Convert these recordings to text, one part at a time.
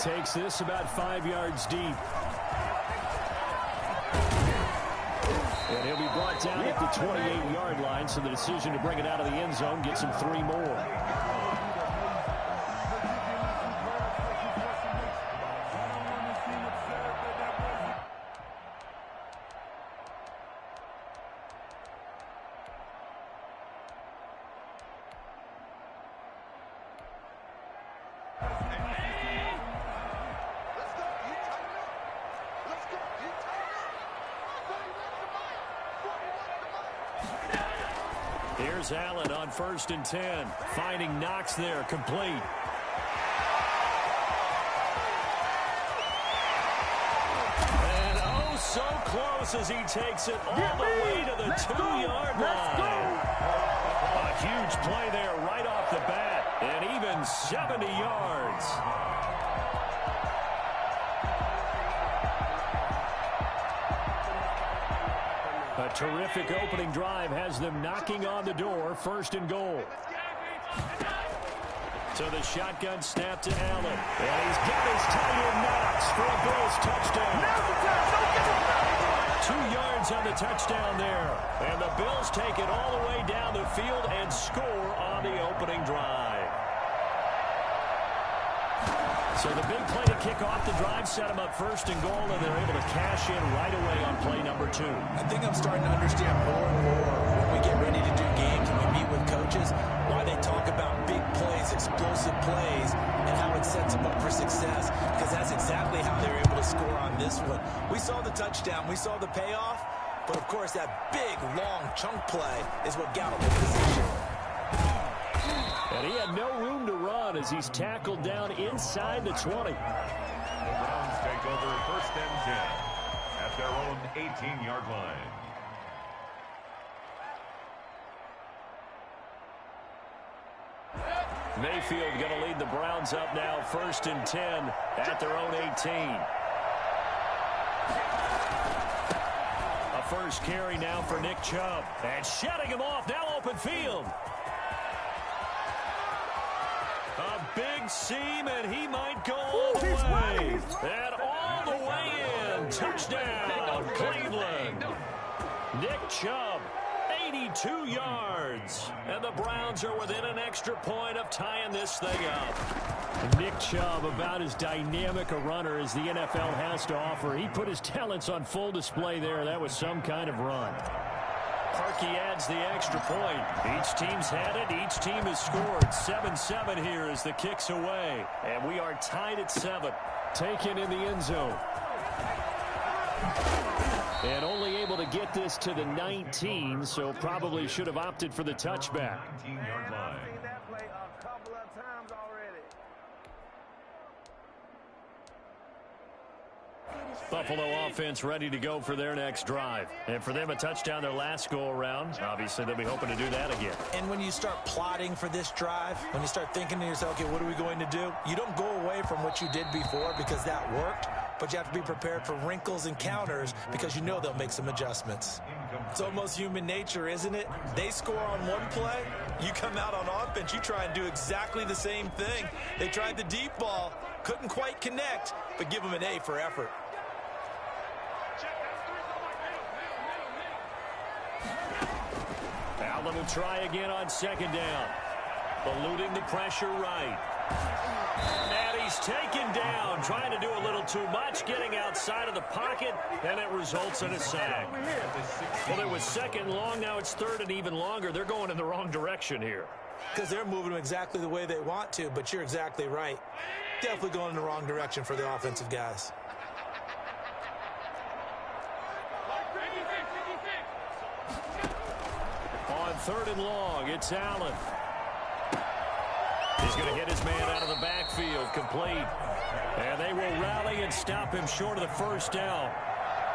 Takes this about 5 yards deep. And he'll be brought down at the 28-yard line, so the decision to bring it out of the end zone gets him 3 more. Here's Allen on 1st and 10. Finding Knox there, complete. And oh, so close as he takes it all the way to the 2-yard line. A huge play there right off the bat, and even 70 yards. A terrific opening drive has them knocking on the door. 1st and goal. So the shotgun snap to Allen. And he's got his tight end Knox for a Bills touchdown. 2 yards on the touchdown there. And the Bills take it all the way down the field and score on the opening drive. So the big play to kick off the drive set them up 1st and goal, and they're able to cash in right away on play number 2. I think I'm starting to understand more and more when we get ready to do games and we meet with coaches, why they talk about big plays, explosive plays, and how it sets them up for success, because that's exactly how they were able to score on this one. We saw the touchdown, we saw the payoff, but of course that big, long chunk play is what got them in position. And he had no room to run as he's tackled down inside the 20. The Browns take over 1st and 10 at their own 18-yard line. Mayfield going to lead the Browns up now 1st and 10 at their own 18. A first carry now for Nick Chubb. And shutting him off, now open field. A big seam, and he might go all the way. And all the way in. Touchdown, Cleveland. Nick Chubb, 82 yards. And the Browns are within an extra point of tying this thing up. Nick Chubb, about as dynamic a runner as the NFL has to offer. He put his talents on full display there. That was some kind of run. Parkey adds the extra point. Each team's had it. Each team has scored. 7-7 here as the kick's away. And we are tied at 7. Taken in the end zone. And only able to get this to the 19, so probably should have opted for the touchback. 19-yard line. Buffalo offense ready to go for their next drive. And for them, a touchdown their last go-around. Obviously, they'll be hoping to do that again. And when you start plotting for this drive, when you start thinking to yourself, okay, what are we going to do? You don't go away from what you did before because that worked, but you have to be prepared for wrinkles and counters because you know they'll make some adjustments. It's almost human nature, isn't it? They score on one play, you come out on offense, you try and do exactly the same thing. They tried the deep ball, couldn't quite connect, but give them an A for effort. Allen will try again on 2nd down. Eluding the pressure right. And he's taken down, trying to do a little too much, getting outside of the pocket, and it results in a sack. Well, it was 2nd long, now it's 3rd and even longer. They're going in the wrong direction here. Because they're moving them exactly the way they want to, but you're exactly right. Definitely going in the wrong direction for the offensive guys. On 3rd and long, it's Allen. He's going to hit his man out of the backfield, complete. And they will rally and stop him short of the 1st down.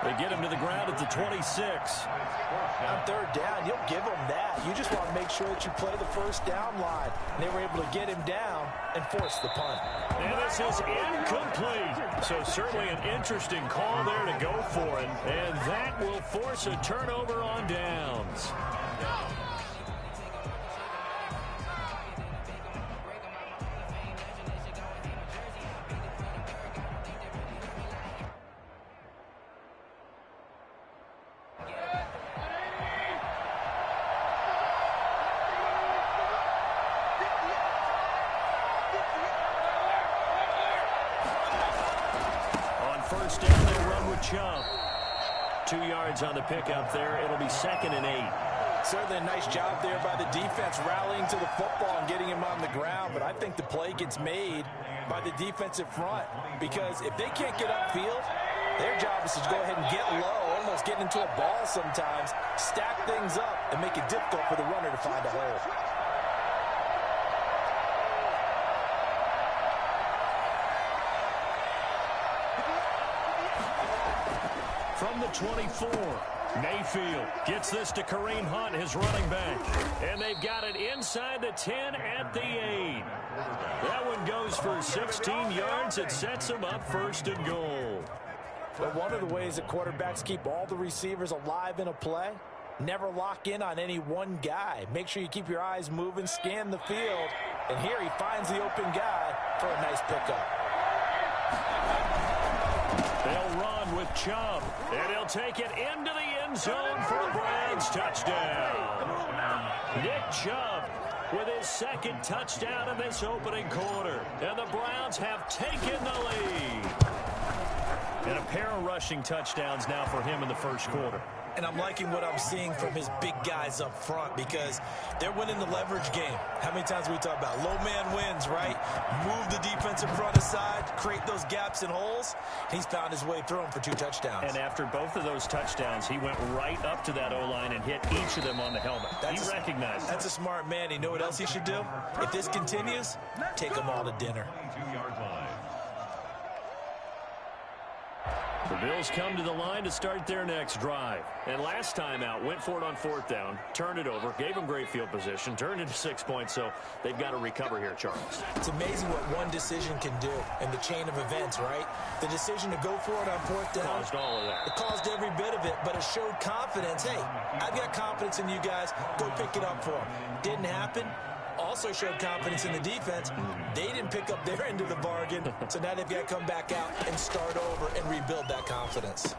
They get him to the ground at the 26. On 3rd down, you'll give them that. You just want to make sure that you play the 1st down line. And they were able to get him down and force the punt. And this is incomplete. So certainly an interesting call there to go for it. And that will force a turnover on downs. first down, they run with Chubb. 2 yards on the pickup there. It'll be 2nd and 8. Certainly a nice job there by the defense rallying to the football and getting him on the ground, but I think the play gets made by the defensive front because if they can't get upfield, their job is to go ahead and get low, almost get into a ball sometimes, stack things up, and make it difficult for the runner to find a hole. From the 24, Mayfield gets this to Kareem Hunt, his running back. And they've got it inside the 10 at the 8. That one goes for 16 yards. It sets them up 1st and goal. But one of the ways that quarterbacks keep all the receivers alive in a play, never lock in on any one guy. Make sure you keep your eyes moving, scan the field. And here he finds the open guy for a nice pickup. They'll run with Chubb, and he'll take it into the end zone for a Browns touchdown. Nick Chubb with his 2nd touchdown in this opening quarter. And the Browns have taken the lead. And a pair of rushing touchdowns now for him in the 1st quarter. And I'm liking what I'm seeing from his big guys up front because they're winning the leverage game. How many times we talk about low man wins, right? Move the defensive front aside, create those gaps and holes. He's found his way through them for 2 touchdowns. And after both of those touchdowns, he went right up to that O-line and hit each of them on the helmet. He recognized it. That's a smart man. You know what else he should do? If this continues, take them all to dinner. 2-yard line. The Bills come to the line to start their next drive. And last time out, went for it on 4th down, turned it over, gave them great field position, turned it to 6 points, so they've got to recover here, Charles. It's amazing what one decision can do in the chain of events, right? The decision to go for it on 4th down. Caused all of that. It caused every bit of it, but it showed confidence. Hey, I've got confidence in you guys. Go pick it up for them. Didn't happen. Also showed confidence in the defense. They didn't pick up their end of the bargain, so now they've got to come back out and start over and rebuild that confidence.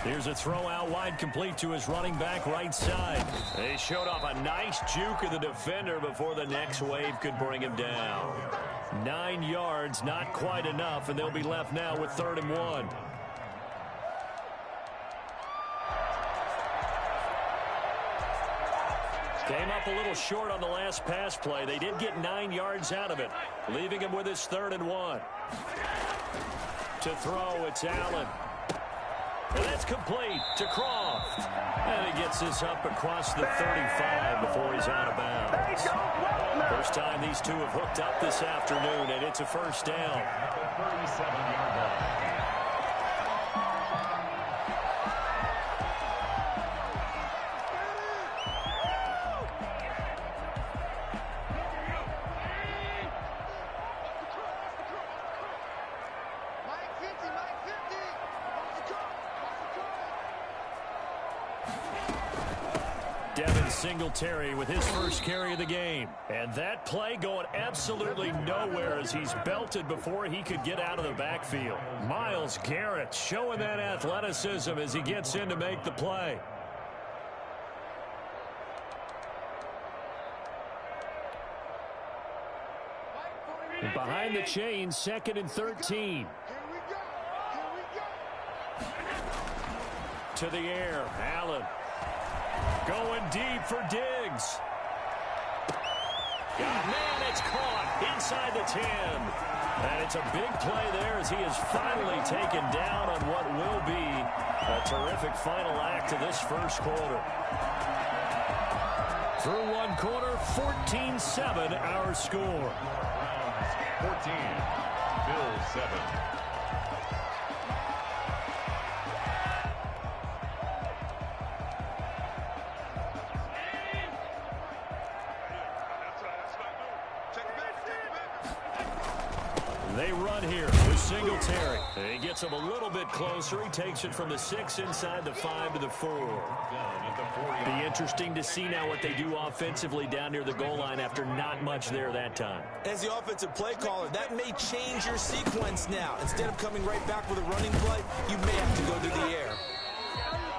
Here's a throw out wide, complete to his running back right side. They showed off a nice juke of the defender before the next wave could bring him down. 9 yards, not quite enough, and they'll be left now with 3rd and 1. Came up a little short on the last pass play. They did get 9 yards out of it, leaving him with his 3rd and 1. To throw, it's Allen. And that's complete to Croft. And he gets this up across the 35 before he's out of bounds. First time these two have hooked up this afternoon, and it's a 1st down. 37-yard line. Singletary with his first carry of the game. And that play going absolutely nowhere as he's belted before he could get out of the backfield. Myles Garrett showing that athleticism as he gets in to make the play. Behind the chains, 2nd and 13. To the air, Allen. Going deep for Diggs. Man, it's caught inside the 10. And it's a big play there as he is finally taken down on what will be a terrific final act of this 1st quarter. Through 1 quarter, 14-7 our score. 14, Bills 7. They run here with Singletary. He gets him a little bit closer. He takes it from the 6 inside the 5 to the 4. Be interesting to see now what they do offensively down near the goal line after not much there that time. As the offensive play caller, that may change your sequence now. Instead of coming right back with a running play, you may have to go to the air.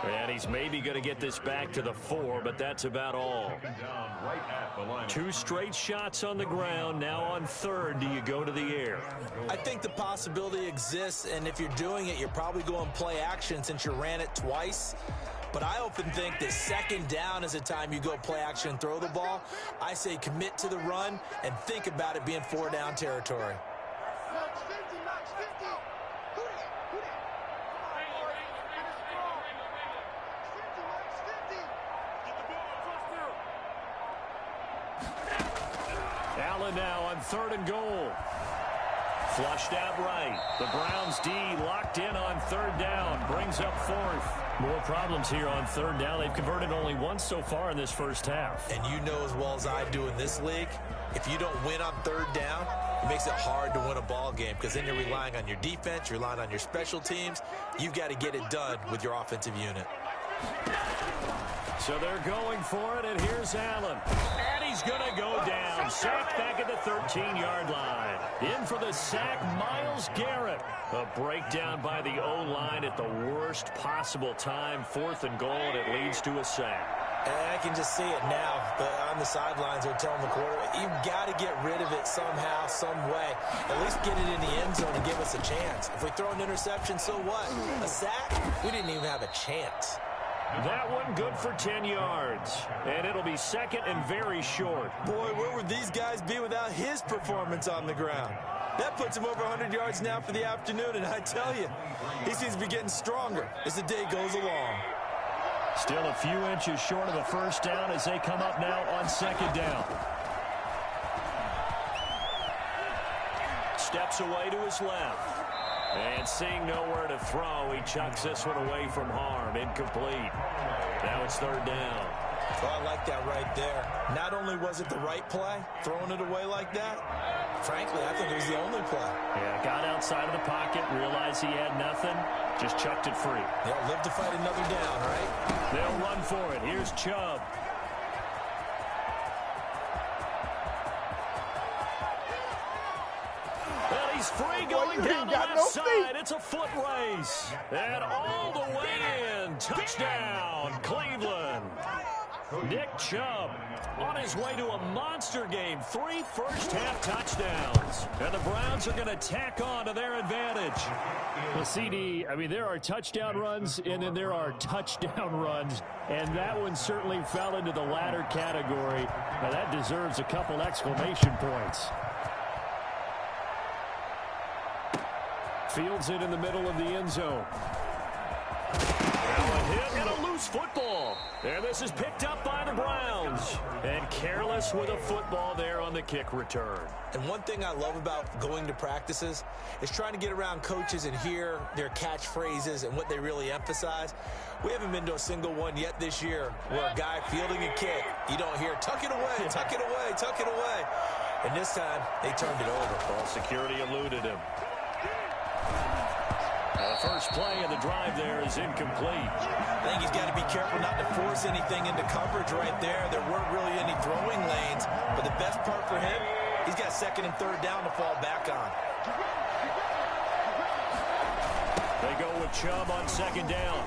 And he's maybe going to get this back to the 4, but that's about all. Down right at The line. 2 straight shots on the ground. Now on third, do you go to the air? I think the possibility exists, and if you're doing it, you're probably going play action since you ran it twice. But I often think that second down is a time you go play action and throw the ball. I say commit to the run and think about it being 4-down territory. Allen now on 3rd and goal. Flushed out right. The Browns D locked in on 3rd down. Brings up 4th. More problems here on 3rd down. They've converted only once so far in this first half. And you know as well as I do in this league, if you don't win on 3rd down, it makes it hard to win a ball game because then you're relying on your defense, you're relying on your special teams. You've got to get it done with your offensive unit. So they're going for it, and here's Allen. And he's going to go down. Sacked back at the 13-yard line. In for the sack, Myles Garrett. A breakdown by the O-line at the worst possible time. 4th and goal, and it leads to a sack. And I can just see it now. On the sidelines, they're telling the quarterback, you've got to get rid of it somehow, some way. At least get it in the end zone and give us a chance. If we throw an interception, so what? A sack? We didn't even have a chance. That one good for 10 yards. And it'll be second and very short. Boy, where would these guys be without his performance on the ground? That puts him over 100 yards now for the afternoon, and I tell you, he seems to be getting stronger as the day goes along. Still a few inches short of a first down as they come up now on 2nd down. Steps away to his left. And seeing nowhere to throw, he chucks this one away from harm. Incomplete. Now it's 3rd down. Well, I like that right there. Not only was it the right play, throwing it away like that, frankly, I think it was the only play. Yeah, got outside of the pocket, realized he had nothing, just chucked it free. They'll live to fight another down, right? They'll run for it. Here's Chubb. Well, he's free going down the left side. It's a foot race. And all the way in. Touchdown, Cleveland. Nick Chubb on his way to a monster game. 3 first-half touchdowns. And the Browns are going to tack on to their advantage. Well, CD, I mean, there are touchdown runs, and then there are touchdown runs. And that one certainly fell into the latter category. Now, that deserves a couple exclamation points. Fields it in the middle of the end zone. Now a hit and a loose football. And this is picked up by the Browns. And careless with a football there on the kick return. And one thing I love about going to practices is trying to get around coaches and hear their catchphrases and what they really emphasize. We haven't been to a single one yet this year where a guy fielding a kick, you don't hear, tuck it away, tuck it away, tuck it away. And this time, they turned it over. Ball security eluded him. The first play of the drive there is incomplete. I think he's got to be careful not to force anything into coverage right there. There weren't really any throwing lanes, but the best part for him, he's got 2nd and 3rd down to fall back on. They go with Chubb on 2nd down.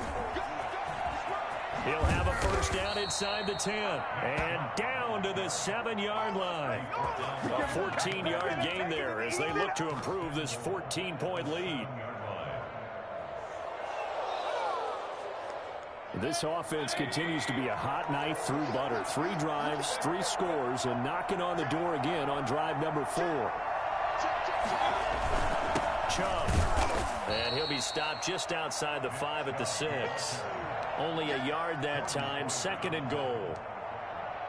He'll have a first down inside the 10. And down to the 7-yard line. A 14-yard gain there as they look to improve this 14-point lead. This offense continues to be a hot knife through butter. 3 drives, 3 scores, and knocking on the door again on drive number 4. Chubb. And he'll be stopped just outside the 5 at the 6. Only a yard that time. 2nd and goal.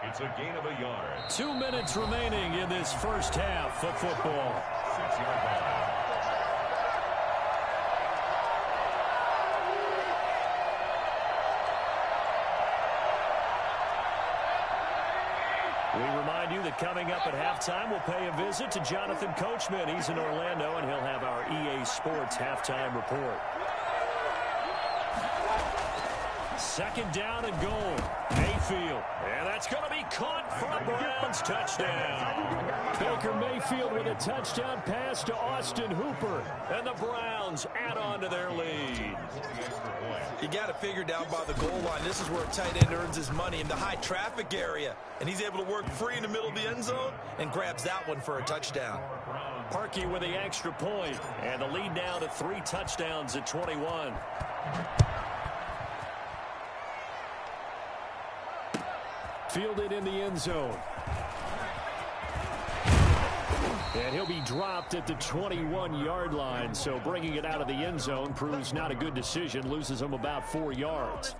It's a gain of a yard. 2 minutes remaining in this first half of football. 6-yard line. We remind you that coming up at halftime, we'll pay a visit to Jonathan Coachman. He's in Orlando, and he'll have our EA Sports halftime report. Second down and goal. Mayfield. And that's going to be caught for a Browns touchdown. Baker Mayfield with a touchdown pass to Austin Hooper. And the Browns add on to their lead. You got to figure down by the goal line. This is where a tight end earns his money, in the high traffic area. And he's able to work free in the middle of the end zone and grabs that one for a touchdown. Parkey with the extra point. And the lead now to 3 touchdowns at 21. Fielded in the end zone. And he'll be dropped at the 21-yard line. So bringing it out of the end zone proves not a good decision. Loses him about 4 yards.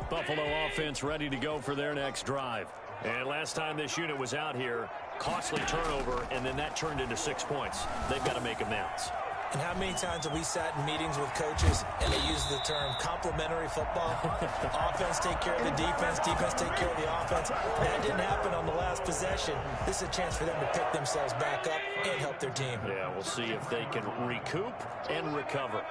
Buffalo offense ready to go for their next drive. And last time this unit was out here, costly turnover, and then that turned into 6 points. They've got to make amends. And how many times have we sat in meetings with coaches and they use the term complementary football? Offense take care of the defense, defense take care of the offense. That didn't happen on the last possession. This is a chance for them to pick themselves back up and help their team. Yeah, we'll see if they can recoup and recover.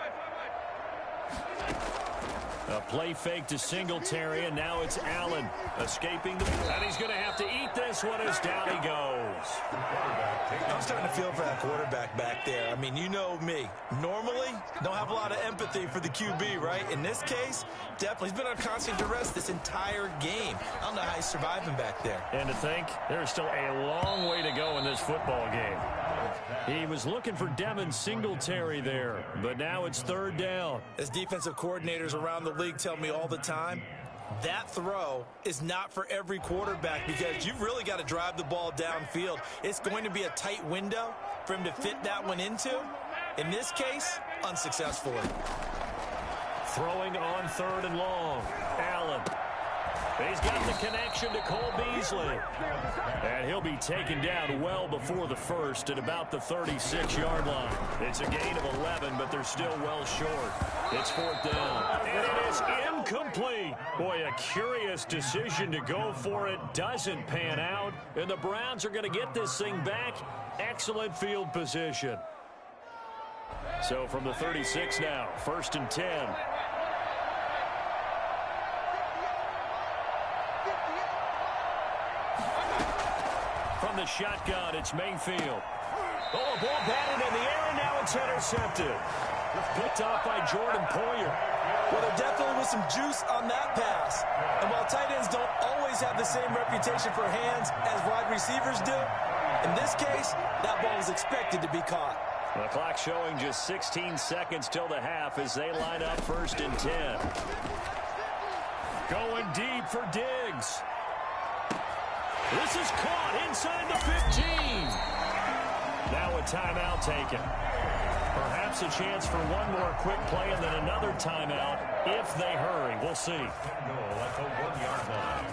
A play fake to Singletary, and now it's Allen escaping the... And he's going to have to eat this one as down he goes. I'm starting to feel for that quarterback back there. I mean, you know me. Normally, don't have a lot of empathy for the QB, right? In this case, definitely. He's been under constant duress this entire game. I don't know how he's surviving back there. And to think, there's still a long way to go in this football game. He was looking for Devin Singletary there, but now it's 3rd down. As defensive coordinators around the league tell me all the time, that throw is not for every quarterback because you've really got to drive the ball downfield. It's going to be a tight window for him to fit that one into. In this case, unsuccessfully. Throwing on 3rd and long. Allen. He's got the connection to Cole Beasley. And he'll be taken down well before the first at about the 36-yard line. It's a gain of 11, but they're still well short. It's 4th down. And it is incomplete. Boy, a curious decision to go for it. Doesn't pan out. And the Browns are going to get this thing back. Excellent field position. So from the 36 now, 1st and 10. From the shotgun, it's Mayfield. Oh, a ball batted in the air, and now it's intercepted. Picked off by Jordan Poyer. Well, there definitely was some juice on that pass. And while tight ends don't always have the same reputation for hands as wide receivers do, in this case, that ball was expected to be caught. The clock showing just 16 seconds till the half as they line up 1st and 10. Going deep for Diggs. This is caught inside the 15. Now a timeout taken. Perhaps a chance for one more quick play and then another timeout if they hurry. We'll see. Goal at the 1-yard line.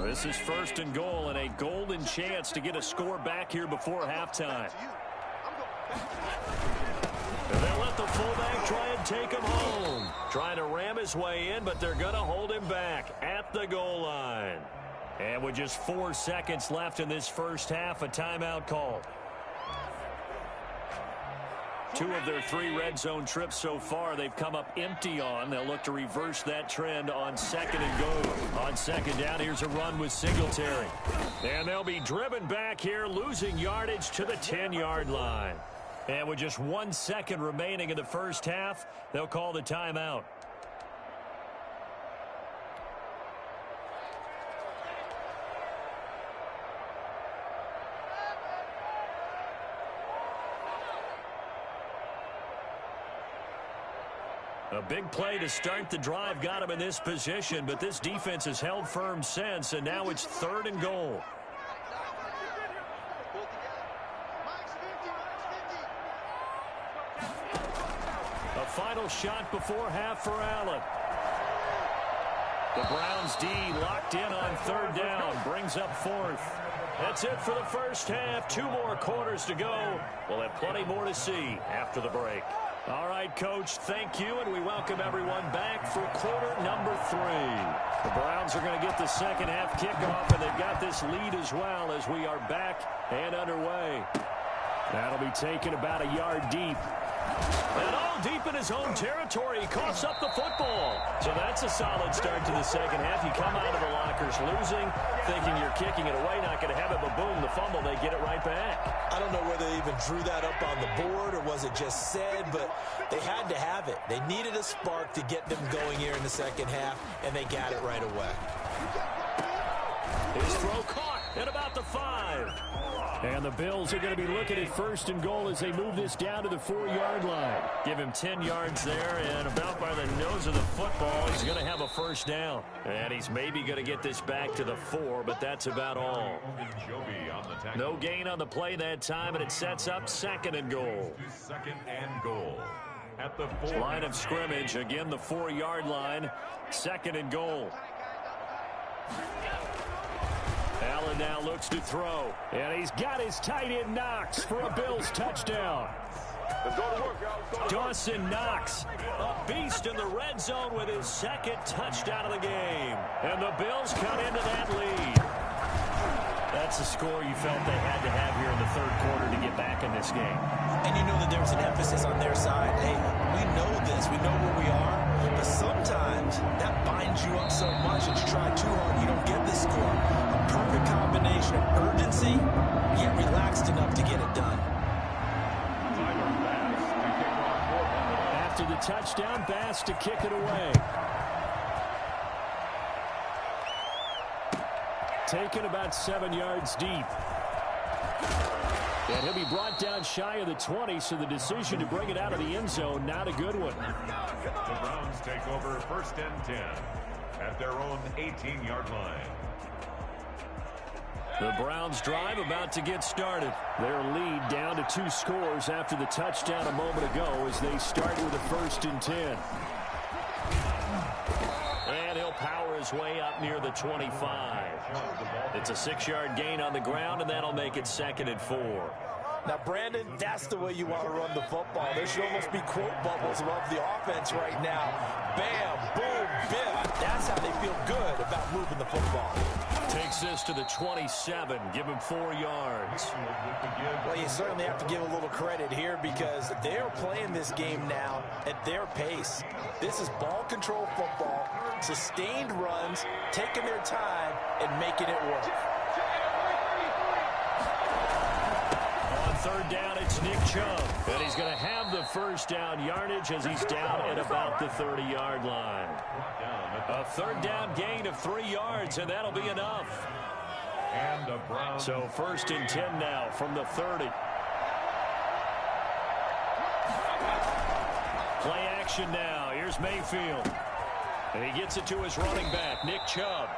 This is 1st and goal and a golden chance to get a score back here before halftime. And they'll let the fullback try and take him home. Trying to ram his way in, but they're going to hold him back at the goal line. And with just 4 seconds left in this first half, a timeout call. 2 of their 3 red zone trips so far they've come up empty on. They'll look to reverse that trend on 2nd and goal. On 2nd down, here's a run with Singletary. And they'll be driven back here, losing yardage to the 10-yard line. And with just 1 second remaining in the first half, they'll call the timeout. A big play to start the drive got him in this position, but this defense has held firm since, and now it's 3rd and goal. A final shot before half for Allen. The Browns D locked in on 3rd down, brings up 4th. That's it for the first half. 2 more quarters to go. We'll have plenty more to see after the break. All right, Coach, thank you, and we welcome everyone back for quarter number 3. The Browns are going to get the second half kickoff, and they've got this lead as well as we are back and underway. That'll be taken about a yard deep. And all deep in his own territory. He coughs up the football. So that's a solid start to the second half. You come out of the lockers losing, thinking you're kicking it away, not going to have it, but boom, the fumble, they get it right back. I don't know whether they even drew that up on the board or was it just said, but they had to have it. They needed a spark to get them going here in the second half, and they got it right away. His throw caught at about the 5. And the Bills are going to be looking at first and goal as they move this down to the 4-yard line. Give him 10 yards there, and about by the nose of the football, he's going to have a first down. And he's maybe going to get this back to the 4, but that's about all. No gain on the play that time, and it sets up second and goal. Second and goal. At the 4. Line of scrimmage, again the 4-yard line, second and goal. Allen now looks to throw. And he's got his tight end Knox for a Bills touchdown. Dawson Knox, a beast in the red zone with his second touchdown of the game. And the Bills cut into that lead. That's a score you felt they had to have here in the third quarter to get back in this game. And you know that there was an emphasis on their side. Hey, we know this. We know where we are. But sometimes that binds you up so much that you try too hard, you don't get this score. A perfect combination of urgency, yet relaxed enough to get it done. After the touchdown, Bass to kick it away. Taken about 7 yards deep. And he'll be brought down shy of the 20, so the decision to bring it out of the end zone, not a good one. The Browns take over first and 10 at their own 18-yard line. The Browns drive about to get started. Their lead down to 2 scores after the touchdown a moment ago as they start with a first and 10. And he'll power his way up near the 25. It's a 6-yard gain on the ground, and that'll make it second and 4. Now, Brandon, that's the way you want to run the football. There should almost be quote bubbles above the offense right now. Bam, boom, biff. That's how they feel good about moving the football. Takes this to the 27. Give him 4 yards. Well, you certainly have to give a little credit here because they're playing this game now at their pace. This is ball control football, sustained runs, taking their time, and making it work. On third down, it's Nick Chubb. And he's going to have the first down yardage as he's down at about the 30-yard line. A third down gain of 3 yards, and that'll be enough. So first and 10 now from the 30. Play action now. Here's Mayfield. And he gets it to his running back, Nick Chubb.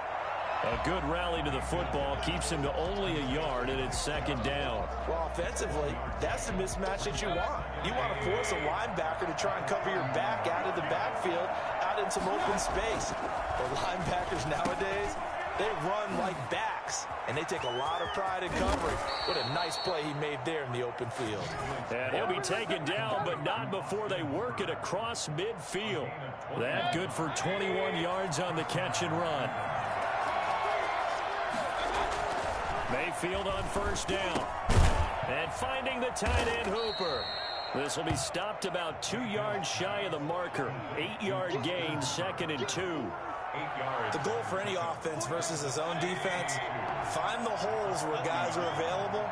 A good rally to the football keeps him to only a yard, and it's second down. Well, offensively, that's the mismatch that you want. You want to force a linebacker to try and cover your back out of the backfield, out in some open space. The linebackers nowadays, they run like backs, and they take a lot of pride in covering. What a nice play he made there in the open field. And he'll be taken down, but not before they work it across midfield. That good for 21 yards on the catch and run. Mayfield on first down. And finding the tight end Hooper. This will be stopped about 2 yards shy of the marker. 8-yard gain, second and 2. The goal for any offense versus his own defense, find the holes where guys are available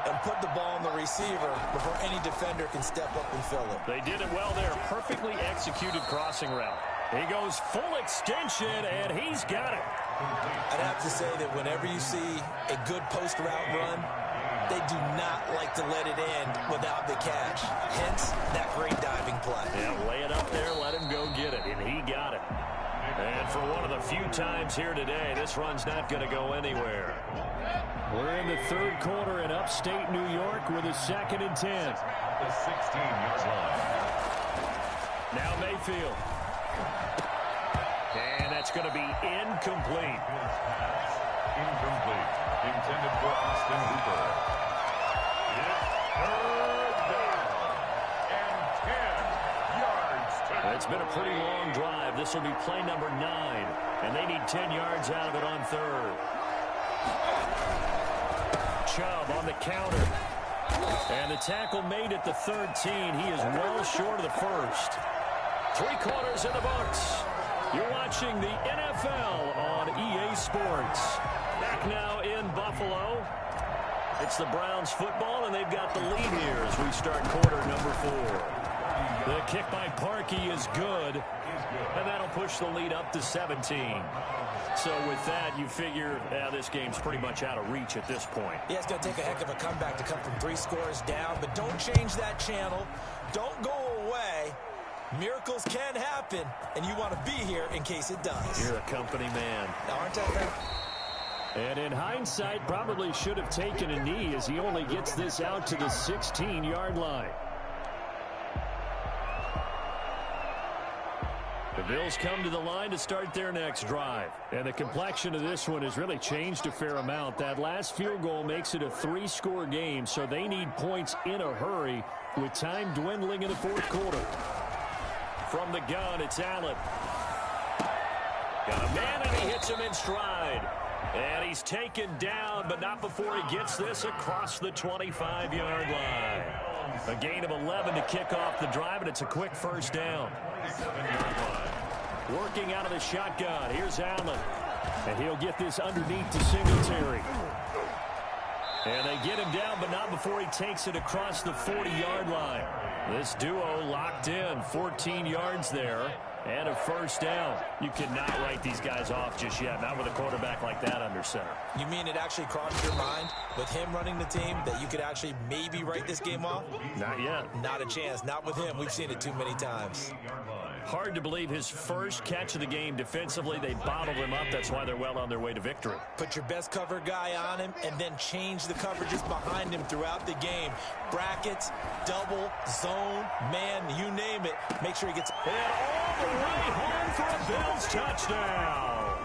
and put the ball on the receiver before any defender can step up and fill it. They did it well there. Perfectly executed crossing route. He goes full extension, and he's got it. I'd have to say that whenever you see a good post route run, they do not like to let it end without the catch. Hence, that great diving play. Yeah, lay it up there, let him go get it, and he got it. And for one of the few times here today, this run's not going to go anywhere. We're in the third quarter in upstate New York with a second and 10. The 16-yard line. Now Mayfield. And that's going to be incomplete. Incomplete. Intended for Austin Hooper. It's third down and 10. It's been a pretty long drive. This will be play number 9, and they need 10 yards out of it on third. Chubb on the counter. And the tackle made at the 13. He is well short of the first. 3 quarters in the books. You're watching the NFL on EA Sports. Back now in Buffalo. It's the Browns football, and they've got the lead here as we start quarter number 4. The kick by Parkey is good, and that'll push the lead up to 17. So with that, you figure this game's pretty much out of reach at this point. Yeah, it's going to take a heck of a comeback to come from 3 scores down, but don't change that channel. Don't go away. Miracles can happen, and you want to be here in case it does. You're a company man. Aren't I? And in hindsight, probably should have taken a knee as he only gets this out to the 16-yard line. The Bills come to the line to start their next drive. And the complexion of this one has really changed a fair amount. That last field goal makes it a 3-score game, so they need points in a hurry with time dwindling in the 4th quarter. From the gun, it's Allen. Got a man, and he hits him in stride. And he's taken down, but not before he gets this across the 25-yard line. A gain of 11 to kick off the drive, and it's a quick first down. Working out of the shotgun. Here's Allen. And he'll get this underneath to Singletary. And they get him down, but not before he takes it across the 40-yard line. This duo locked in, 14 yards there, and a first down. You cannot write these guys off just yet, not with a quarterback like that under center. You mean it actually crossed your mind with him running the team that you could actually maybe write this game off? Not yet. Not a chance. Not with him. We've seen it too many times. Hard to believe his first catch of the game defensively. They bottled him up. That's why they're well on their way to victory. Put your best cover guy on him and then change the coverages behind him throughout the game. Brackets, double, zone, man, you name it. Make sure he gets... And all the way home for a Bills touchdown.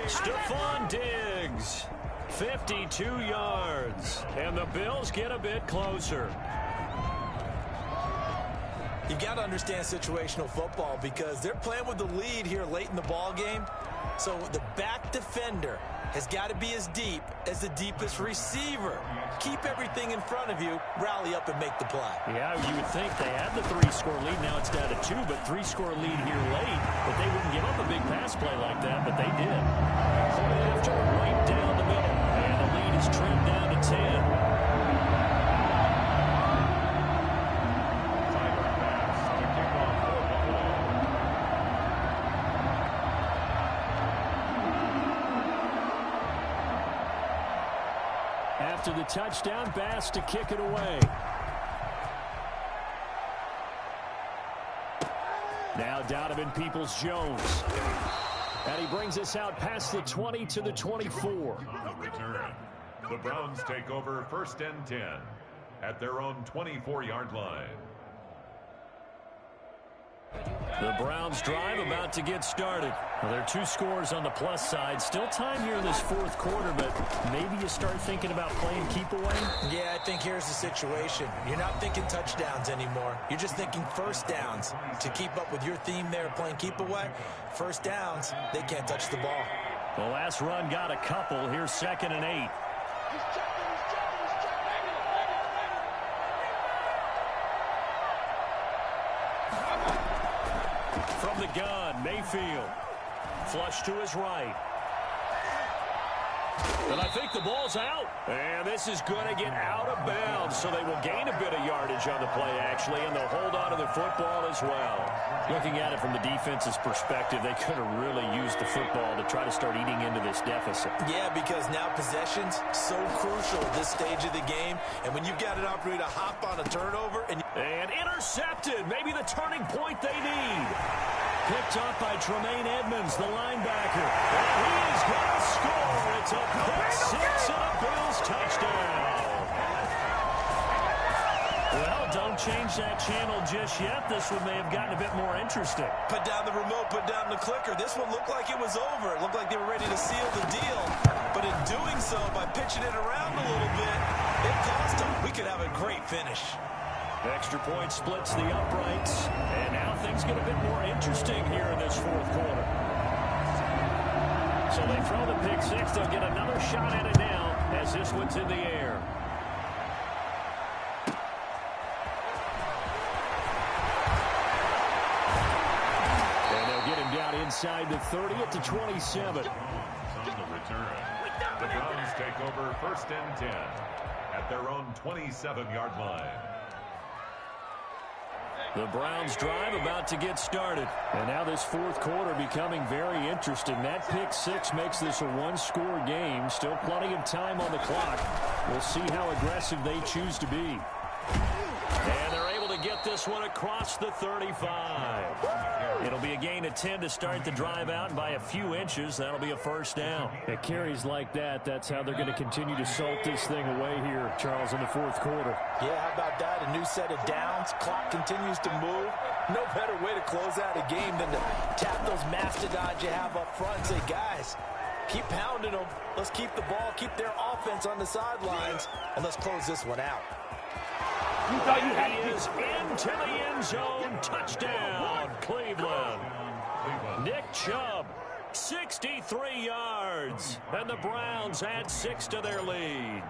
Stephon Diggs, 52 yards. And the Bills get a bit closer. You got to understand situational football because they're playing with the lead here late in the ball game. So the back defender has got to be as deep as the deepest receiver. Keep everything in front of you, rally up and make the play. Yeah, you would think they had the 3-score lead. Now it's down to 2, but 3-score lead here late. But they wouldn't give up a big pass play like that, but they did. Play after right down the middle. And the lead is trimmed down to 10. After the touchdown, Bass to kick it away. Now Donovan Peoples-Jones. And he brings us out past the 20 to the 24. Return. The Browns take over 1st and 10 at their own 24-yard line. The Browns drive about to get started. Well, there are 2 scores on the plus side. Still time here in this 4th quarter, but maybe you start thinking about playing keep away? Yeah, I think here's the situation. You're not thinking touchdowns anymore. You're just thinking first downs. To keep up with your theme there, playing keep away, first downs, they can't touch the ball. The last run got a couple. Here's 2nd and 8. From the gun, Mayfield. Flush to his right. And I think the ball's out. And this is going to get out of bounds, so they will gain a bit of yardage on the play, actually, and they'll hold on to the football as well. Looking at it from the defense's perspective, they could have really used the football to try to start eating into this deficit. Yeah, because now possession's so crucial at this stage of the game. And when you've got an opportunity to hop on a turnover and intercepted. Maybe the turning point they need. Picked up by Tremaine Edmonds, the linebacker. And he is going to score. It's a pick six and a Bills touchdown. Well, don't change that channel just yet. This one may have gotten a bit more interesting. Put down the remote, put down the clicker. This one looked like it was over. It looked like they were ready to seal the deal. But in doing so, by pitching it around a little bit, it cost them. We could have a great finish. Extra point splits the uprights. And now things get a bit more interesting here in this fourth quarter. So they throw the pick six. They'll get another shot at it now as this one's in the air. And they'll get him down inside the 30 at the 27. On the return, the Browns take over 1st and 10 at their own 27-yard line. The Browns drive about to get started. And now this fourth quarter becoming very interesting. That pick six makes this a one-score game. Still plenty of time on the clock. We'll see how aggressive they choose to be. And they're able to get this one across the 35. It'll be a gain of 10 to start the drive out, and by a few inches, that'll be a first down. It carries like that. That's how they're going to continue to salt this thing away here, Charles, in the fourth quarter. Yeah, how about that? A new set of downs. Clock continues to move. No better way to close out a game than to tap those mastodons you have up front and say, guys, keep pounding them. Let's keep the ball, keep their offense on the sidelines, and let's close this one out. He is into the end zone. Touchdown, Cleveland. Nick Chubb, 63 yards. And the Browns add 6 to their lead.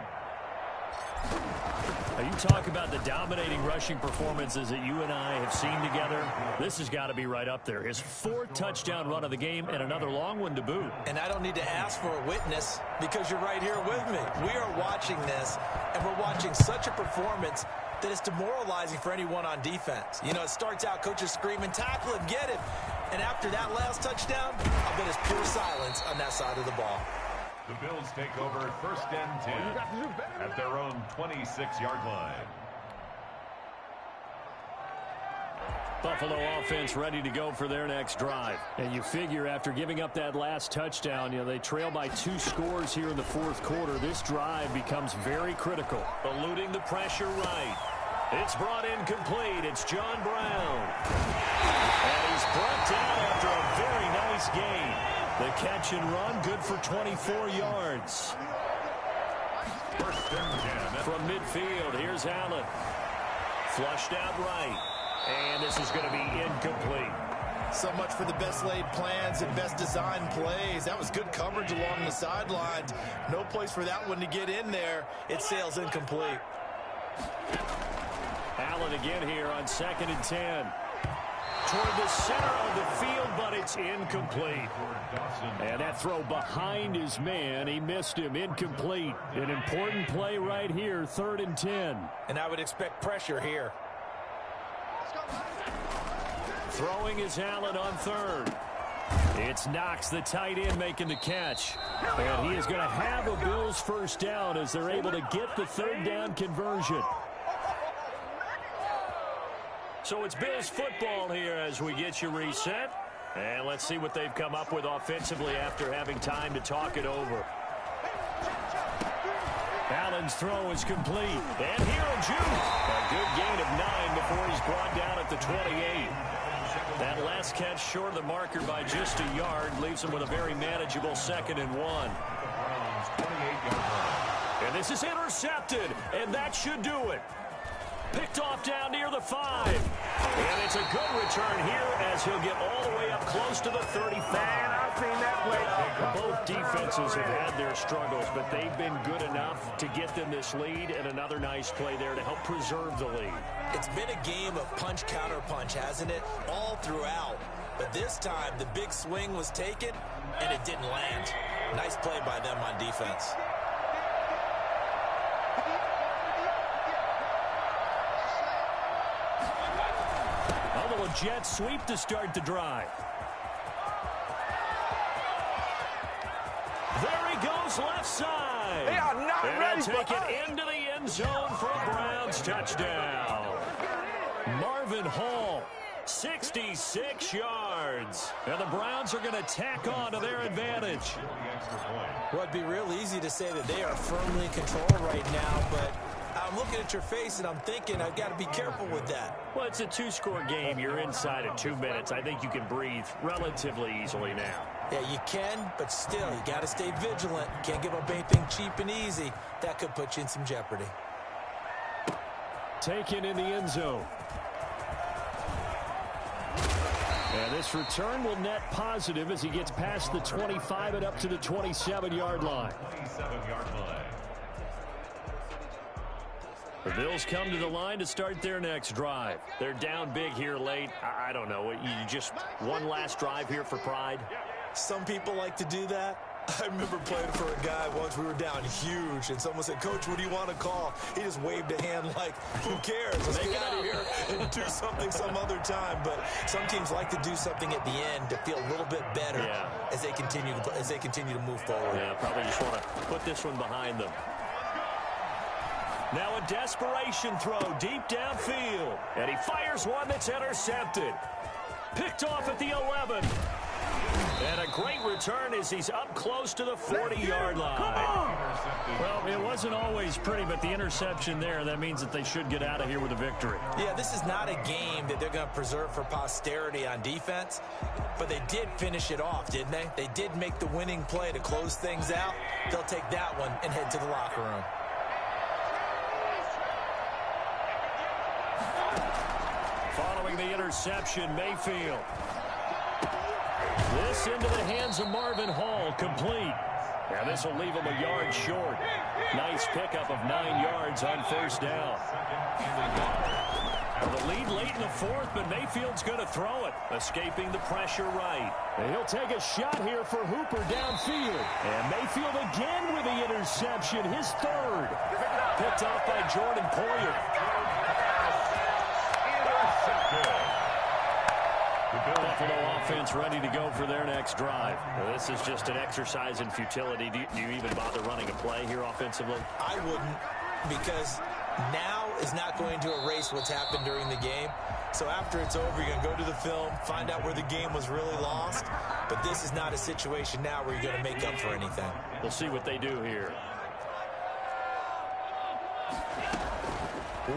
Now you talk about the dominating rushing performances that you and I have seen together. This has got to be right up there. His 4th touchdown run of the game and another long one to boot. And I don't need to ask for a witness because you're right here with me. We are watching this, and we're watching such a performance that it's demoralizing for anyone on defense. You know, it starts out coaches screaming, tackle him, get him. And after that last touchdown, I'll bet it's pure silence on that side of the ball. The Bills take over 1st and 10 at their own 26-yard line. Buffalo offense ready to go for their next drive. And you figure after giving up that last touchdown, they trail by 2 scores here in the fourth quarter. This drive becomes very critical. Eluding the pressure right. It's brought in complete. It's John Brown. And he's brought down after a very nice gain. The catch and run, good for 24 yards. 1st and 10. From midfield, here's Allen. Flushed out right. And this is going to be incomplete. So much for the best laid plans and best designed plays. That was good coverage along the sidelines. No place for that one to get in there. It sails incomplete. Allen again here on 2nd and 10. Toward the center of the field, but it's incomplete. And that throw behind his man, he missed him. Incomplete. An important play right here, 3rd and 10. And I would expect pressure here. Throwing is Allen on 3rd. It's Knox, the tight end, making the catch. And he is going to have a Bills first down as they're able to get the 3rd down conversion. So it's Bills football here as we get you reset. And let's see what they've come up with offensively after having time to talk it over. Allen's throw is complete. And here in June, a good gain of 9 before he's brought down at the 28. That last catch short of the marker by just a yard leaves him with a very manageable 2nd and 1. And this is intercepted, and that should do it. Picked off down near the 5. And it's a good return here as he'll get all the way up close to the 35. I've seen that play. Both defenses have had their struggles, but they've been good enough to get them this lead, and another nice play there to help preserve the lead. It's been a game of punch-counter-punch, hasn't it? All throughout. But this time, the big swing was taken, and it didn't land. Nice play by them on defense. A jet sweep to start the drive. There he goes left side. They are not ready for take it into the end zone for a Browns touchdown. Marvin Hall, 66 yards. And the Browns are going to tack on to their advantage. Well, it'd be real easy to say that they are firmly in control right now, but I'm looking at your face and I'm thinking I've got to be careful with that. Well, it's a 2-score game. You're inside of 2 minutes. I think you can breathe relatively easily now. Yeah, you can, but still, you got to stay vigilant. You can't give up anything cheap and easy. That could put you in some jeopardy. taken in the end zone. And this return will net positive as he gets past the 25 and up to the 27-yard line. 27-yard line. The Bills come to the line to start their next drive. They're down big here late. I don't know. You just one last drive here for pride? Some people like to do that. I remember playing for a guy once. We were down huge, and someone said, "Coach, what do you want to call?" He just waved a hand like, "Who cares? Let's get out of here and do something some other time." But some teams like to do something at the end to feel a little bit better as they continue to move forward. Yeah, probably just want to put this one behind them. Now a desperation throw deep downfield. And he fires one that's intercepted. Picked off at the 11. And a great return as he's up close to the 40-yard line. Well, it wasn't always pretty, but the interception there, that means that they should get out of here with a victory. Yeah, this is not a game that they're going to preserve for posterity on defense, but they did finish it off, didn't they? They did make the winning play to close things out. They'll take that one and head to the locker room. Following the interception, Mayfield. This into the hands of Marvin Hall, complete. Now this will leave him a yard short. Nice pickup of 9 yards on first down. Well, the lead late in the fourth, but Mayfield's going to throw it, escaping the pressure right. And he'll take a shot here for Hooper downfield. And Mayfield again with the interception, his third. Picked off by Jordan Poyer. Buffalo offense ready to go for their next drive. Well, this is just an exercise in futility. Do you even bother running a play here offensively? I wouldn't, because now is not going to erase what's happened during the game. So after it's over, you're going to go to the film, find out where the game was really lost. But this is not a situation now where you're going to make up for anything. We'll see what they do here.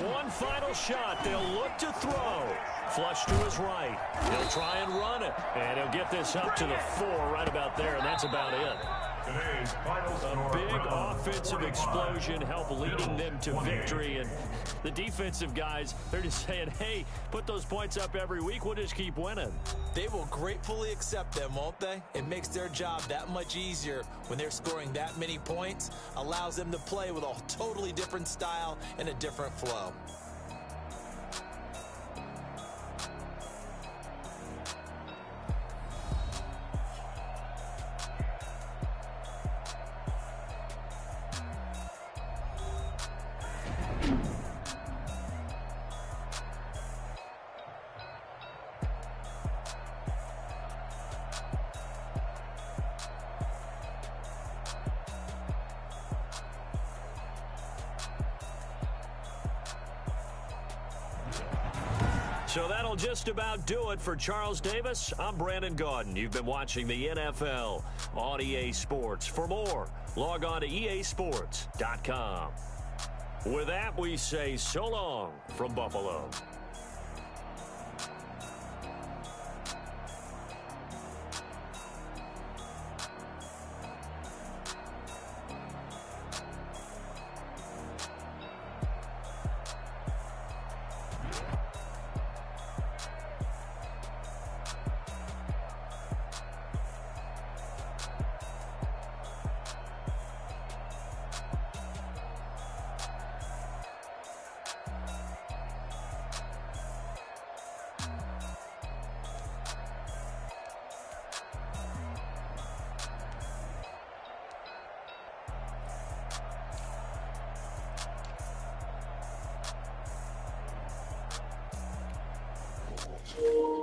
One final shot. They'll look to throw. Flush to his right. He'll try and run it. And he'll get this up to the 4 right about there, and that's about it. A big offensive explosion help leading them to victory. And the defensive guys, they're just saying, hey, put those points up every week. We'll just keep winning. They will gratefully accept them, won't they? It makes their job that much easier when they're scoring that many points. Allows them to play with a totally different style and a different flow. So that'll just about do it for Charles Davis. I'm Brandon Gaudin. You've been watching the NFL on EA Sports. For more, log on to easports.com. With that, we say so long from Buffalo. You